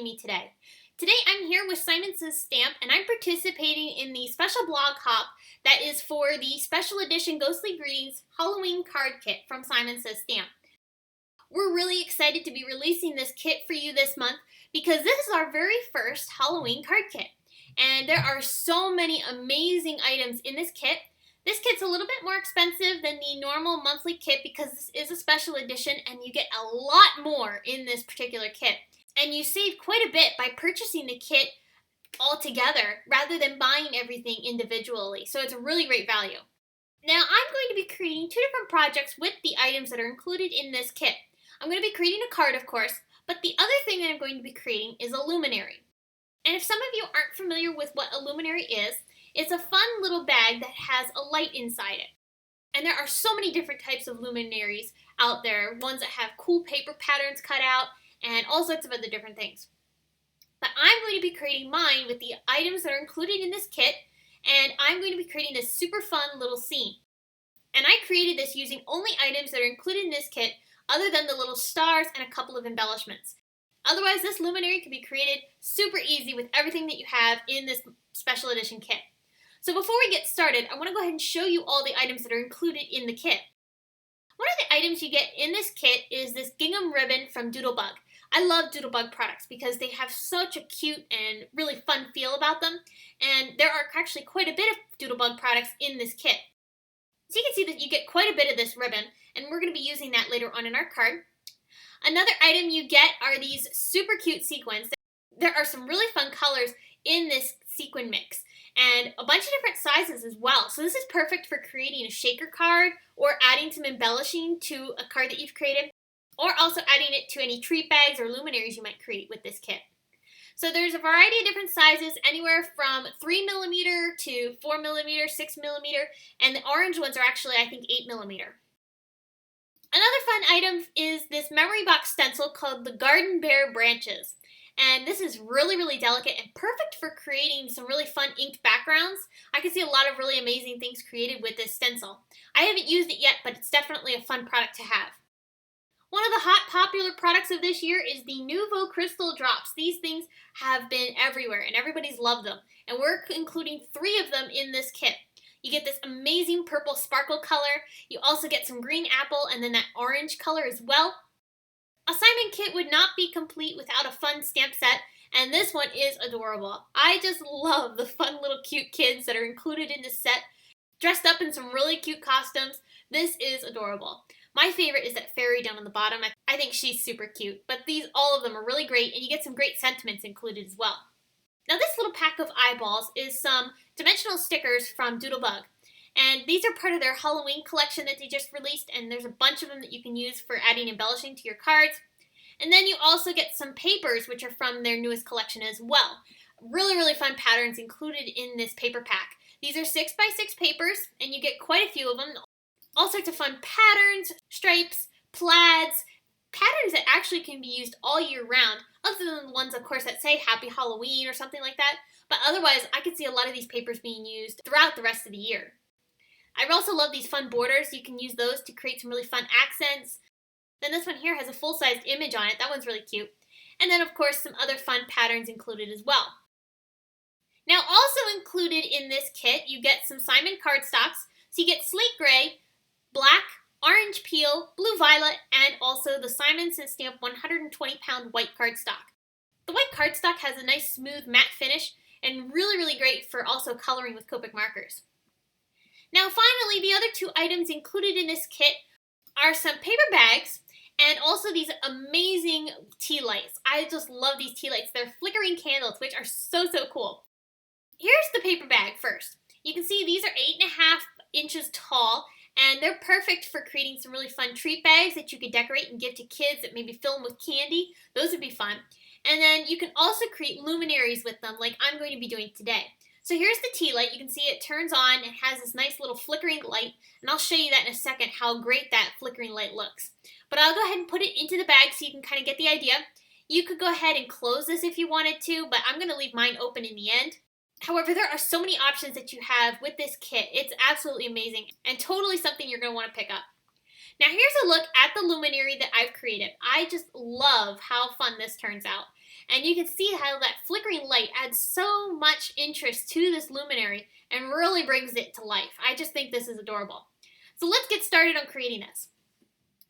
joining me today. Today I'm here with Simon Says Stamp and I'm participating in the special blog hop that is for the special edition Ghostly Greetings Halloween card kit from Simon Says Stamp. We're really excited to be releasing this kit for you this month because this is our very first Halloween card kit. And there are so many amazing items in this kit. This kit's a little bit more expensive than the normal monthly kit because this is a special edition and you get a lot more in this particular kit. And you save quite a bit by purchasing the kit all together rather than buying everything individually. So it's a really great value. Now I'm going to be creating two different projects with the items that are included in this kit. I'm going to be creating a card, of course, but the other thing that I'm going to be creating is a luminary. And if some of you aren't familiar with what a luminary is, it's a fun little bag that has a light inside it. And there are so many different types of luminaries out there, ones that have cool paper patterns cut out and all sorts of other different things. But I'm going to be creating mine with the items that are included in this kit, and I'm going to be creating this super fun little scene. And I created this using only items that are included in this kit other than the little stars and a couple of embellishments. Otherwise, this luminary can be created super easy with everything that you have in this special edition kit. So before we get started, I want to go ahead and show you all the items that are included in the kit. One of the items you get in this kit is this gingham ribbon from Doodlebug. I love Doodlebug products because they have such a cute and really fun feel about them, and there are actually quite a bit of Doodlebug products in this kit. So you can see that you get quite a bit of this ribbon, and we're going to be using that later on in our card. Another item you get are these super cute sequins. There are some really fun colors in this sequin mix, and a bunch of different sizes as well. So this is perfect for creating a shaker card or adding some embellishing to a card that you've created, or also adding it to any treat bags or luminaries you might create with this kit. So there's a variety of different sizes, anywhere from 3mm to 4mm, 6mm, and the orange ones are actually, I think, 8mm. Another fun item is this memory box stencil called the Garden Bear Branches. And this is really, really delicate and perfect for creating some really fun inked backgrounds. I can see a lot of really amazing things created with this stencil. I haven't used it yet, but it's definitely a fun product to have. One of the hot popular products of this year is the Nuvo Crystal Drops. These things have been everywhere and everybody's loved them. And we're including 3 of them in this kit. You get this amazing purple sparkle color. You also get some green apple and then that orange color as well. A Simon kit would not be complete without a fun stamp set, and this one is adorable. I just love the fun little cute kids that are included in this set, dressed up in some really cute costumes. This is adorable. My favorite is that fairy down on the bottom. I think she's super cute, but all of them are really great, and you get some great sentiments included as well. Now this little pack of eyeballs is some dimensional stickers from Doodlebug. And these are part of their Halloween collection that they just released, and there's a bunch of them that you can use for adding embellishing to your cards. And then you also get some papers, which are from their newest collection as well. Really, really fun patterns included in this paper pack. These are 6x6 papers, and you get quite a few of them. All sorts of fun patterns, stripes, plaids, patterns that actually can be used all year round, other than the ones, of course, that say Happy Halloween or something like that. But otherwise, I could see a lot of these papers being used throughout the rest of the year. I also love these fun borders. You can use those to create some really fun accents. Then this one here has a full-sized image on it. That one's really cute. And then, of course, some other fun patterns included as well. Now, also included in this kit, you get some Simon cardstocks. So you get slate gray, black, orange peel, blue violet, and also the Simon Says Stamp 120-pound white cardstock. The white cardstock has a nice smooth matte finish and really, really great for also coloring with Copic markers. Now finally, the other 2 items included in this kit are some paper bags and also these amazing tea lights. I just love these tea lights. They're flickering candles, which are so, so cool. Here's the paper bag first. You can see these are 8.5 inches tall, and they're perfect for creating some really fun treat bags that you could decorate and give to kids that maybe fill them with candy. Those would be fun. And then you can also create luminaries with them like I'm going to be doing today. So here's the tea light. You can see it turns on. It has this nice little flickering light, and I'll show you that in a second, how great that flickering light looks. But I'll go ahead and put it into the bag so you can kind of get the idea. You could go ahead and close this if you wanted to, but I'm going to leave mine open in the end. However, there are so many options that you have with this kit. It's absolutely amazing and totally something you're going to want to pick up. Now here's a look at the luminary that I've created. I just love how fun this turns out. And you can see how that flickering light adds so much interest to this luminary and really brings it to life. I just think this is adorable. So let's get started on creating this.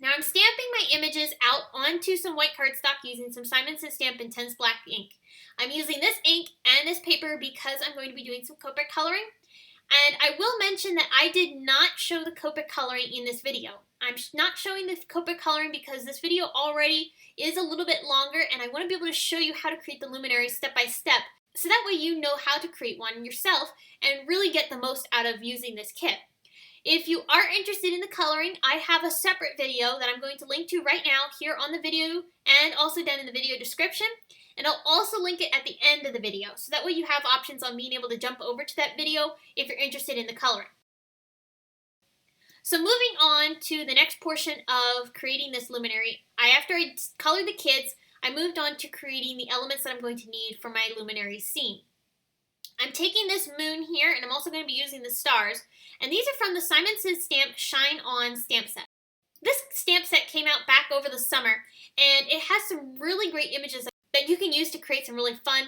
Now I'm stamping my images out onto some white cardstock using some Simon Says Stamp Intense Black ink. I'm using this ink and this paper because I'm going to be doing some Copic coloring. And I will mention that I did not show the Copic coloring in this video. I'm not showing the Copic coloring because this video already is a little bit longer and I want to be able to show you how to create the luminary step by step. So that way you know how to create one yourself and really get the most out of using this kit. If you are interested in the coloring, I have a separate video that I'm going to link to right now here on the video and also down in the video description. And I'll also link it at the end of the video, so that way you have options on being able to jump over to that video if you're interested in the coloring. So moving on to the next portion of creating this luminary, after I colored the kids, I moved on to creating the elements that I'm going to need for my luminary scene. I'm taking this moon here, and I'm also going to be using the stars, and these are from the Simon Says Stamp Shine On stamp set. This stamp set came out back over the summer, and it has some really great images that you can use to create some really fun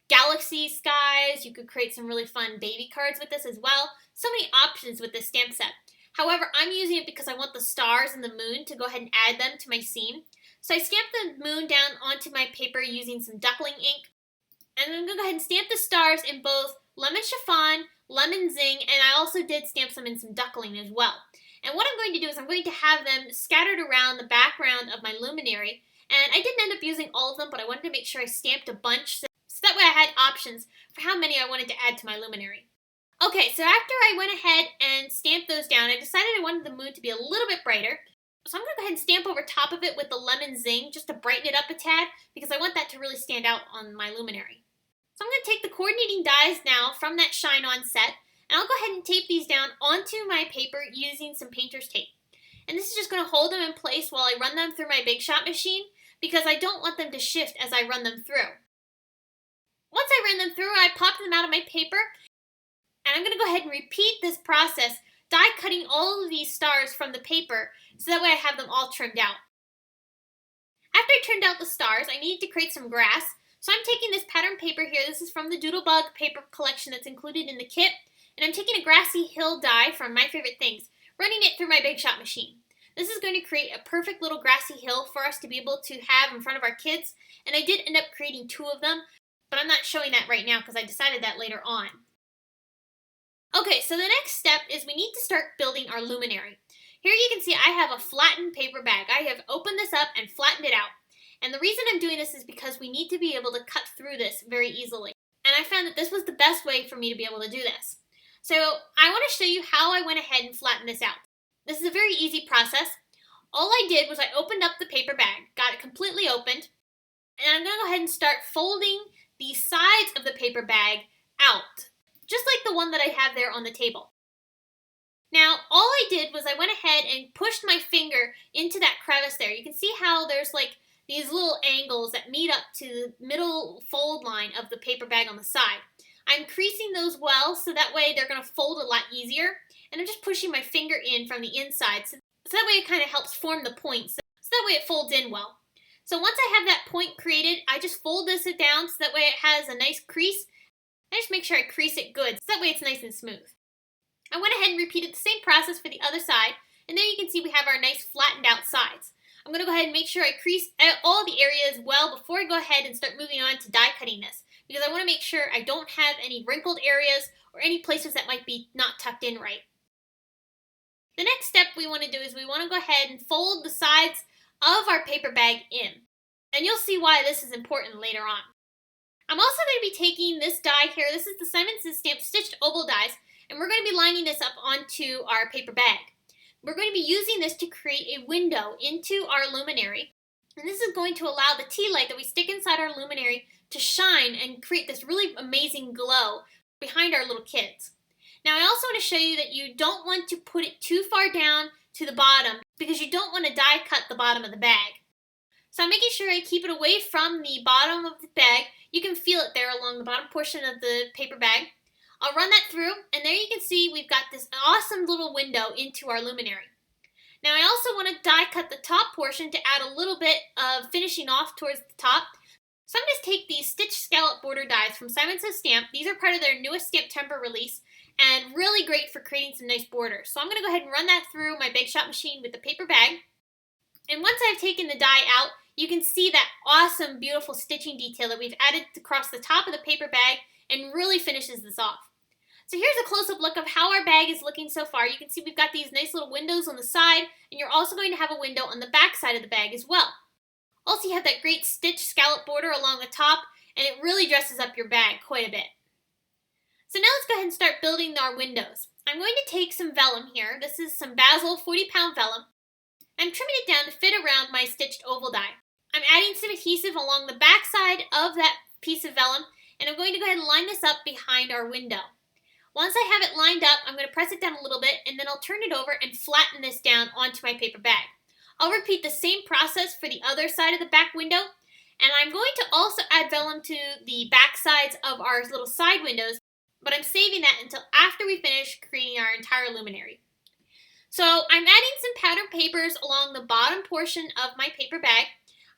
galaxy skies. You could create some really fun baby cards with this as well. So many options with this stamp set. However, I'm using it because I want the stars and the moon to go ahead and add them to my scene. So I stamped the moon down onto my paper using some duckling ink. And I'm going to go ahead and stamp the stars in both lemon chiffon, lemon zing, and I also did stamp some in some duckling as well. And what I'm going to do is I'm going to have them scattered around the background of my luminary. And I didn't end up using all of them, but I wanted to make sure I stamped a bunch so that way I had options for how many I wanted to add to my luminary. Okay, so after I went ahead and stamped those down, I decided I wanted the moon to be a little bit brighter. So I'm going to go ahead and stamp over top of it with the lemon zing just to brighten it up a tad because I want that to really stand out on my luminary. So I'm going to take the coordinating dies now from that Shine On set, and I'll go ahead and tape these down onto my paper using some painter's tape. And this is just going to hold them in place while I run them through my Big Shot machine because I don't want them to shift as I run them through. Once I ran them through, I popped them out of my paper, and I'm going to go ahead and repeat this process, die cutting all of these stars from the paper so that way I have them all trimmed out. After I trimmed out the stars, I needed to create some grass. So I'm taking this pattern paper here, this is from the Doodlebug paper collection that's included in the kit, and I'm taking a grassy hill die from My Favorite Things, running it through my Big Shot machine. This is going to create a perfect little grassy hill for us to be able to have in front of our kids, and I did end up creating 2 of them, but I'm not showing that right now because I decided that later on. Okay, so the next step is we need to start building our luminary. Here you can see I have a flattened paper bag. I have opened this up and flattened it out. And the reason I'm doing this is because we need to be able to cut through this very easily. And I found that this was the best way for me to be able to do this. So I want to show you how I went ahead and flattened this out. This is a very easy process. All I did was I opened up the paper bag, got it completely opened, and I'm going to go ahead and start folding the sides of the paper bag out, just like the one that I have there on the table. Now, all I did was I went ahead and pushed my finger into that crevice there. You can see how there's like these little angles that meet up to the middle fold line of the paper bag on the side. I'm creasing those well so that way they're going to fold a lot easier. And I'm just pushing my finger in from the inside so that way it kind of helps form the point. So that way it folds in well. So once I have that point created, I just fold this down so that way it has a nice crease. I just make sure I crease it good so that way it's nice and smooth. I went ahead and repeated the same process for the other side. And there you can see we have our nice flattened out sides. I'm going to go ahead and make sure I crease all the areas well before I go ahead and start moving on to die cutting this, because I want to make sure I don't have any wrinkled areas or any places that might be not tucked in right. The next step we want to do is we want to go ahead and fold the sides of our paper bag in, and you'll see why this is important later on. I'm also going to be taking this die here. This is the Simon Says Stamp Stitched Oval dies, and we're going to be lining this up onto our paper bag. We're going to be using this to create a window into our luminary, and this is going to allow the tea light that we stick inside our luminary to shine and create this really amazing glow behind our little kids. Now I also want to show you that you don't want to put it too far down to the bottom because you don't want to die cut the bottom of the bag. So I'm making sure I keep it away from the bottom of the bag. You can feel it there along the bottom portion of the paper bag. I'll run that through, and there you can see we've got this awesome little window into our luminary. Now I also want to die cut the top portion to add a little bit of finishing off towards the top. So I'm going to take these stitch scallop border dies from Simon Says Stamp. These are part of their newest Stamptember release and really great for creating some nice borders. So I'm going to go ahead and run that through my Big Shot machine with the paper bag. And once I've taken the die out, you can see that awesome, beautiful stitching detail that we've added across the top of the paper bag and really finishes this off. So here's a close-up look of how our bag is looking so far. You can see we've got these nice little windows on the side, and you're also going to have a window on the back side of the bag as well. Also, you have that great stitch scallop border along the top, and it really dresses up your bag quite a bit. So now let's go ahead and start building our windows. I'm going to take some vellum here. This is some Basil 40-pound vellum. I'm trimming it down to fit around my stitched oval die. I'm adding some adhesive along the back side of that piece of vellum, and I'm going to go ahead and line this up behind our window. Once I have it lined up, I'm going to press it down a little bit, and then I'll turn it over and flatten this down onto my paper bag. I'll repeat the same process for the other side of the back window, and I'm going to also add vellum to the back sides of our little side windows, but I'm saving that until after we finish creating our entire luminary. So I'm adding some pattern papers along the bottom portion of my paper bag.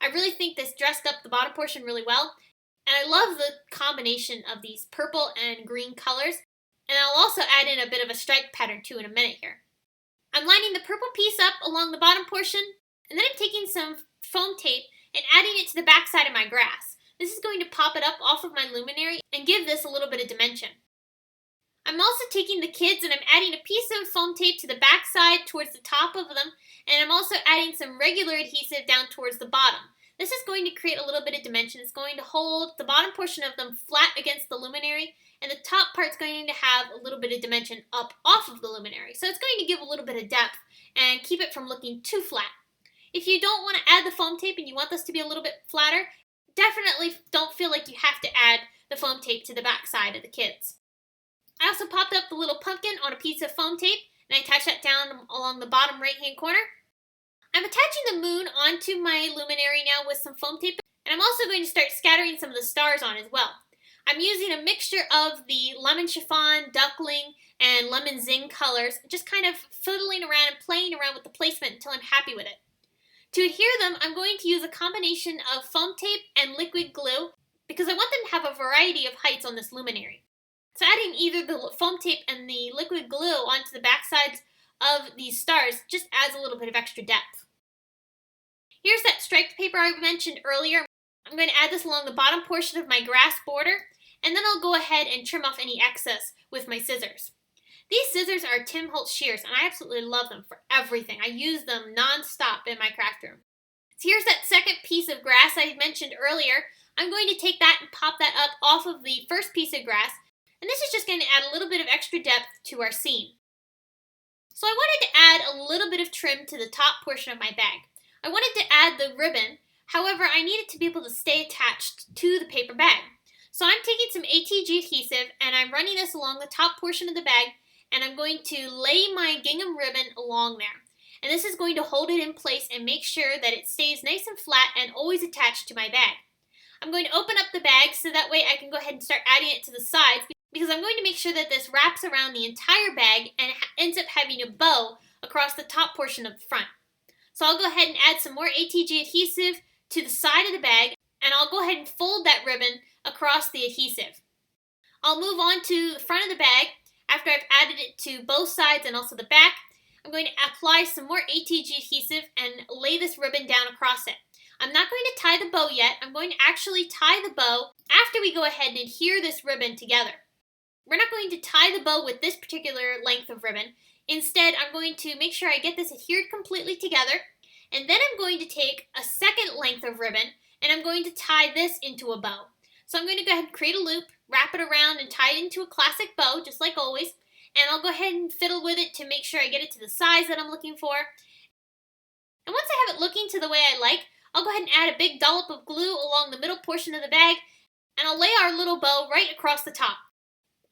I really think this dressed up the bottom portion really well, and I love the combination of these purple and green colors. And I'll also add in a bit of a stripe pattern too in a minute here. I'm lining the purple piece up along the bottom portion, and then I'm taking some foam tape and adding it to the back side of my grass. This is going to pop it up off of my luminary and give this a little bit of dimension. I'm also taking the kids and I'm adding a piece of foam tape to the back side towards the top of them, and I'm also adding some regular adhesive down towards the bottom. This is going to create a little bit of dimension. It's going to hold the bottom portion of them flat against the luminary, and the top part's going to have a little bit of dimension up off of the luminary. So it's going to give a little bit of depth and keep it from looking too flat. If you don't want to add the foam tape and you want this to be a little bit flatter, definitely don't feel like you have to add the foam tape to the back side of the kids. I also popped up the little pumpkin on a piece of foam tape, and I attached that down along the bottom right-hand corner. I'm attaching the moon onto my luminary now with some foam tape, and I'm also going to start scattering some of the stars on as well. I'm using a mixture of the lemon chiffon, duckling, and lemon zing colors, just kind of fiddling around and playing around with the placement until I'm happy with it. To adhere them, I'm going to use a combination of foam tape and liquid glue because I want them to have a variety of heights on this luminary. So adding either the foam tape and the liquid glue onto the back sides of these stars just adds a little bit of extra depth. Here's that striped paper I mentioned earlier. I'm going to add this along the bottom portion of my grass border, and then I'll go ahead and trim off any excess with my scissors. These scissors are Tim Holtz shears, and I absolutely love them for everything. I use them non-stop in my craft room. So here's that second piece of grass I mentioned earlier. I'm going to take that and pop that up off of the first piece of grass, and this is just going to add a little bit of extra depth to our scene. So I wanted to add a little bit of trim to the top portion of my bag. I wanted to add the ribbon, however, I needed to be able to stay attached to the paper bag. So I'm taking some ATG adhesive and I'm running this along the top portion of the bag, and I'm going to lay my gingham ribbon along there. And this is going to hold it in place and make sure that it stays nice and flat and always attached to my bag. I'm going to open up the bag so that way I can go ahead and start adding it to the sides, because I'm going to make sure that this wraps around the entire bag and ends up having a bow across the top portion of the front. So I'll go ahead and add some more ATG adhesive to the side of the bag, and I'll go ahead and fold that ribbon across the adhesive. I'll move on to the front of the bag. After I've added it to both sides and also the back, I'm going to apply some more ATG adhesive and lay this ribbon down across it. I'm not going to tie the bow yet. I'm going to actually tie the bow after we go ahead and adhere this ribbon together. We're not going to tie the bow with this particular length of ribbon. Instead, I'm going to make sure I get this adhered completely together, and then I'm going to take a second length of ribbon and I'm going to tie this into a bow. So I'm going to go ahead and create a loop, wrap it around, and tie it into a classic bow, just like always. And I'll go ahead and fiddle with it to make sure I get it to the size that I'm looking for. And once I have it looking to the way I like, I'll go ahead and add a big dollop of glue along the middle portion of the bag, and I'll lay our little bow right across the top.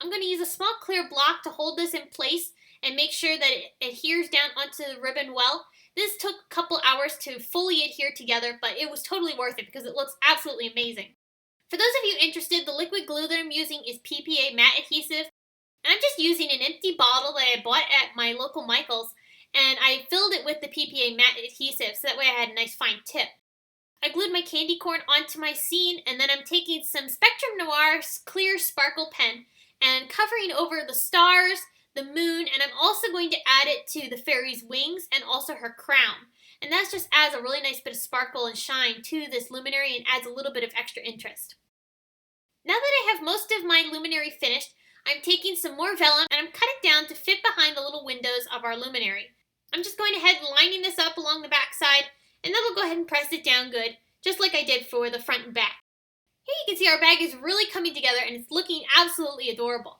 I'm going to use a small clear block to hold this in place and make sure that it adheres down onto the ribbon well. This took a couple hours to fully adhere together, but it was totally worth it because it looks absolutely amazing. For those of you interested, the liquid glue that I'm using is PPA matte adhesive, and I'm just using an empty bottle that I bought at my local Michael's, and I filled it with the PPA matte adhesive so that way I had a nice fine tip. I glued my candy corn onto my scene, and then I'm taking some Spectrum Noir clear sparkle pen and covering over the stars, the moon, and I'm also going to add it to the fairy's wings and also her crown. And that just adds a really nice bit of sparkle and shine to this luminary and adds a little bit of extra interest. Now that I have most of my luminary finished, I'm taking some more vellum and I'm cutting down to fit behind the little windows of our luminary. I'm just going ahead and lining this up along the back side, and then we'll go ahead and press it down good, just like I did for the front and back. Here you can see our bag is really coming together and it's looking absolutely adorable.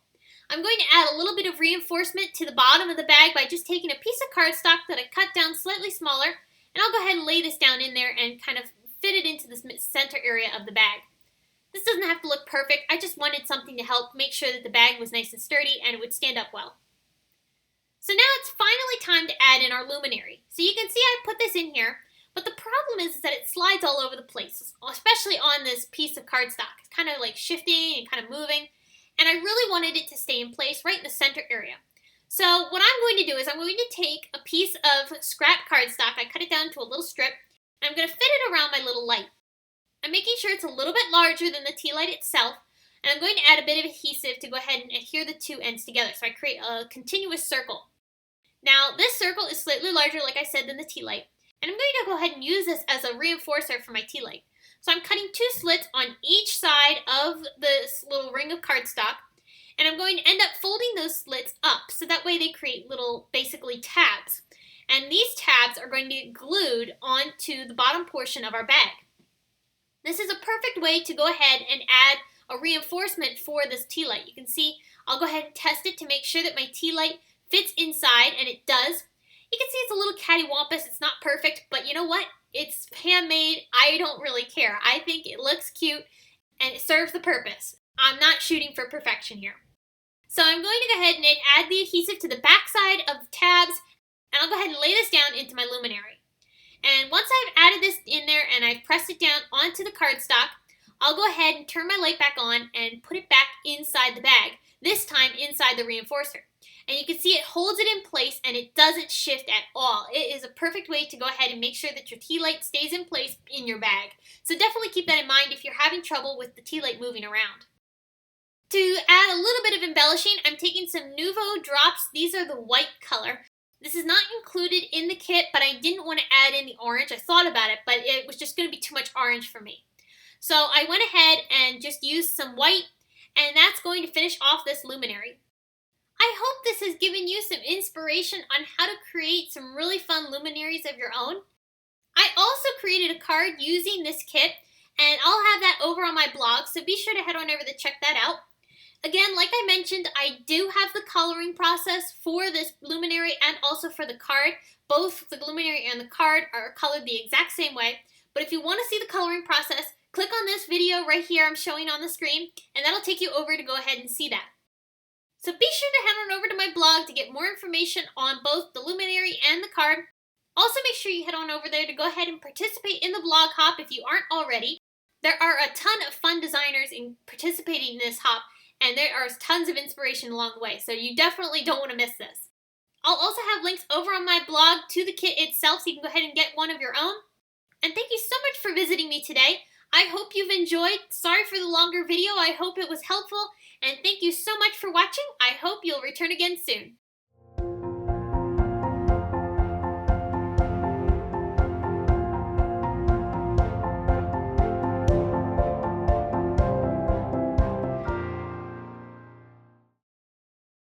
I'm going to add a little bit of reinforcement to the bottom of the bag by just taking a piece of cardstock that I cut down slightly smaller, and I'll go ahead and lay this down in there and kind of fit it into the center area of the bag. This doesn't have to look perfect, I just wanted something to help make sure that the bag was nice and sturdy and it would stand up well. So now it's finally time to add in our luminary. So you can see I put this in here, but the problem is that it slides all over the place, especially on this piece of cardstock. It's kind of like shifting and kind of moving, and I really wanted it to stay in place right in the center area. So what I'm going to do is I'm going to take a piece of scrap cardstock, I cut it down to a little strip, and I'm going to fit it around my little light. I'm making sure it's a little bit larger than the tea light itself, and I'm going to add a bit of adhesive to go ahead and adhere the two ends together so I create a continuous circle. Now this circle is slightly larger, like I said, than the tea light, and I'm going to go ahead and use this as a reinforcer for my tea light. So I'm cutting two slits on each side of this little ring of cardstock, and I'm going to end up folding those slits up so that way they create little, basically, tabs. And these tabs are going to get glued onto the bottom portion of our bag. This is a perfect way to go ahead and add a reinforcement for this tea light. You can see I'll go ahead and test it to make sure that my tea light fits inside, and it does. You can see it's a little cattywampus. It's not perfect, but you know what? It's handmade. I don't really care. I think it looks cute and it serves the purpose. I'm not shooting for perfection here. So I'm going to go ahead and add the adhesive to the back side of the tabs, and I'll go ahead and lay this down into my luminary. And once I've added this in there and I've pressed it down onto the cardstock, I'll go ahead and turn my light back on and put it back inside the bag, this time inside the reinforcer. And you can see it holds it in place and it doesn't shift at all. It is a perfect way to go ahead and make sure that your tea light stays in place in your bag. So definitely keep that in mind if you're having trouble with the tea light moving around. To add a little bit of embellishing, I'm taking some Nuvo drops. These are the white color. This is not included in the kit, but I didn't want to add in the orange. I thought about it, but it was just going to be too much orange for me. So I went ahead and just used some white, and that's going to finish off this luminary. I hope this has given you some inspiration on how to create some really fun luminaries of your own. I also created a card using this kit, and I'll have that over on my blog, so be sure to head on over to check that out. Again, like I mentioned, I do have the coloring process for this luminary and also for the card. Both the luminary and the card are colored the exact same way, but if you want to see the coloring process, click on this video right here I'm showing on the screen, and that'll take you over to go ahead and see that. So be sure to head on over to my blog to get more information on both the luminary and the card. Also make sure you head on over there to go ahead and participate in the blog hop if you aren't already. There are a ton of fun designers in participating in this hop, and there are tons of inspiration along the way, so you definitely don't want to miss this. I'll also have links over on my blog to the kit itself so you can go ahead and get one of your own. And thank you so much for visiting me today. I hope you've enjoyed. Sorry for the longer video. I hope it was helpful. And thank you so much for watching. I hope you'll return again soon.